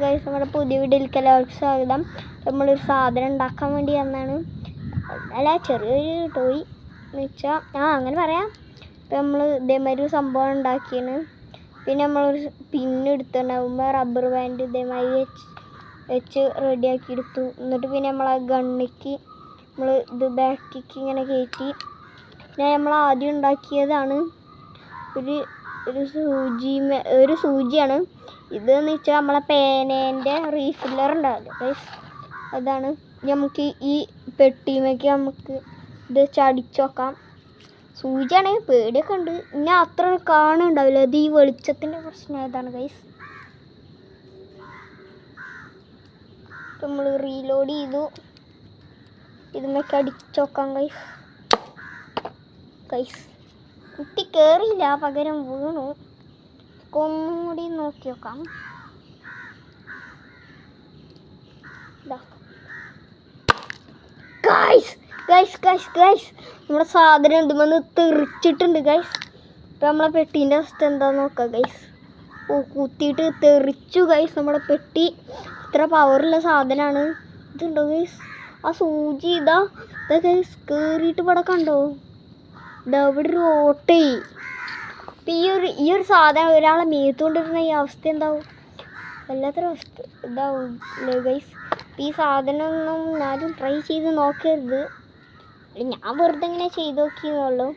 Guys നമ്മുടെ പുതിയ വീഡിയോയിലേക്ക് എല്ലാവർക്കും സ്വാഗതം. നമ്മളൊരു സാധനം ഉണ്ടാക്കാൻ വേണ്ടി വന്നാണ്. അല്ല, ചെറിയൊരു ടോയ് എന്ന് വെച്ചാൽ അങ്ങനെ പറയാം. ഇപ്പം നമ്മൾ ഇതേമാതിരി ഒരു സംഭവം ഉണ്ടാക്കിയാണ്. പിന്നെ നമ്മളൊരു പിന്ന് എടുത്തിട്ടുണ്ടാകുമ്പോൾ റബ്ബർ ബാൻഡ് ഇതേമാതിരി വെച്ച് റെഡിയാക്കി എടുത്തു. എന്നിട്ട് പിന്നെ നമ്മൾ ആ ഗണ്ണിക്ക് നമ്മൾ ഇത് ബാക്കിക്ക് ഇങ്ങനെ കയറ്റി. പിന്നെ നമ്മൾ ആദ്യം ഉണ്ടാക്കിയതാണ് ഒരു സൂചിയാണ്. ഇതെന്ന് വെച്ചാൽ നമ്മളെ പേനേൻ്റെ റീഫില്ലർ ഉണ്ടാവില്ല, അതാണ്. നമുക്ക് ഈ പെട്ടിമേക്ക് നമുക്ക് ഇത് ചടിച്ചു നോക്കാം. സൂചിയാണെങ്കിൽ പേടിയൊക്കെ ഉണ്ട്. ഇനി അത്ര കാണുന്നുണ്ടാവില്ല, അത് ഈ വെളിച്ചത്തിൻ്റെ പ്രശ്നം ഏതാണ് ഗൈസ്. നമ്മൾ റീലോഡ് ചെയ്തു. ഇതുമൊക്കെ അടിച്ചു നോക്കാം ഗൈസ്. കുത്തി കയറിയില്ല, പകരം വീണു. ഒന്നും കൂടി നോക്കി നോക്കാം. നമ്മുടെ സാധനം ഇതുമെന്ന് തെറിച്ചിട്ടുണ്ട് ഗൈസ്. ഇപ്പം നമ്മളെ പെട്ടീൻ്റെ അവസ്ഥ എന്താന്ന് നോക്കാം ഗൈസ്. കുത്തിയിട്ട് തെറിച്ചു ഗൈസ്. നമ്മുടെ പെട്ടി ഇത്ര പവറുള്ള സാധനമാണ്. ഇതുണ്ടോ ഗൈസ്, ആ സൂചി ഇതാ ഗൈസ് കയറിയിട്ട് ഇവിടെ കണ്ടോ. ഇതാ ഇവിടെ ഒരു ഓട്ടേ. അപ്പം ഈ ഒരു സാധനം ഒരാളെ മേത്തുകൊണ്ടിരുന്ന ഈ അവസ്ഥ എന്താവും, വല്ലാത്തൊരു അവസ്ഥ ഇതാവും ഗൈസ്. ഈ സാധനമൊന്നും ആരും ട്രൈ ചെയ്ത് നോക്കരുത്. ഞാൻ വെറുതെ ഇങ്ങനെ ചെയ്ത് നോക്കിയെന്നുള്ളൂ.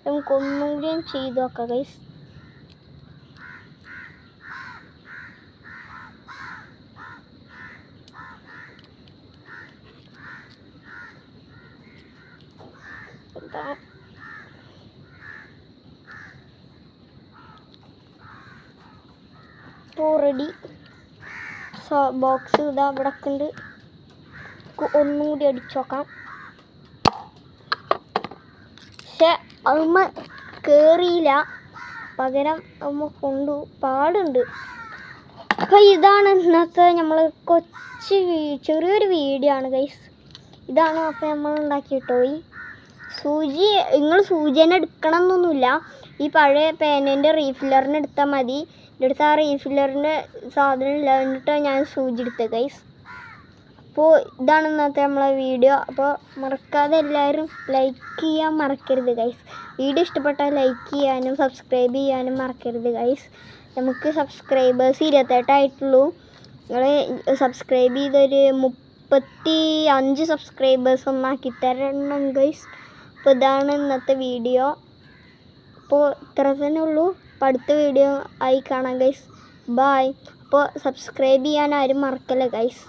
നമുക്കൊന്നും കൂടി ചെയ്ത് നോക്കാം ഗൈസ്. ഇപ്പോൾ റെഡി. ബോക്സ് ഇതാ ഇവിടെ ഉണ്ട്. ഒന്നും കൂടി അടിച്ചു നോക്കാം. പക്ഷെ അമ്മ കയറിയില്ല, പകരം അമ്മ കൊണ്ടു പാടുണ്ട്. അപ്പം ഇതാണ് ഇന്നത്തെ നമ്മൾ ചെറിയൊരു വീഡിയോ ആണ് ഗൈസ്. ഇതാണ് അപ്പം നമ്മൾ ഉണ്ടാക്കിയ ടോയ്. നിങ്ങൾ സൂചിനെ എടുക്കണം എന്നൊന്നുമില്ല. ഈ പഴയ പേനേൻ്റെ റീഫില്ലറിന് എടുത്താൽ മതി. എടുത്ത ആ റീഫില്ലറിൻ്റെ സാധനം ഇല്ലാണ്ടിട്ടാണ് ഞാൻ സൂചി എടുത്തത് ഗൈസ്. അപ്പോൾ ഇതാണ് ഇന്നത്തെ നമ്മളെ വീഡിയോ. അപ്പോൾ മറക്കാതെ എല്ലാവരും ലൈക്ക് ചെയ്യാൻ മറക്കരുത് ഗൈസ്. വീഡിയോ ഇഷ്ടപ്പെട്ടാൽ ലൈക്ക് ചെയ്യാനും സബ്സ്ക്രൈബ് ചെയ്യാനും മറക്കരുത് ഗൈസ്. നമുക്ക് സബ്സ്ക്രൈബേഴ്സ് 28 ആയിട്ടുള്ളൂ. നിങ്ങൾ സബ്സ്ക്രൈബ് ചെയ്തൊരു 35 സബ്സ്ക്രൈബേഴ്സ് ഒന്നാക്കി തരണം ഗൈസ്. അപ്പോൾ ഇതാണ് ഇന്നത്തെ വീഡിയോ. അപ്പോൾ ഇത്ര തന്നെ ഉള്ളൂ. അപ്പോൾ അടുത്ത വീഡിയോ ആയി കാണാം ഗൈസ്. ബായ്. അപ്പോൾ സബ്സ്ക്രൈബ് ചെയ്യാൻ ആരും മറക്കല്ലേ ഗൈസ്.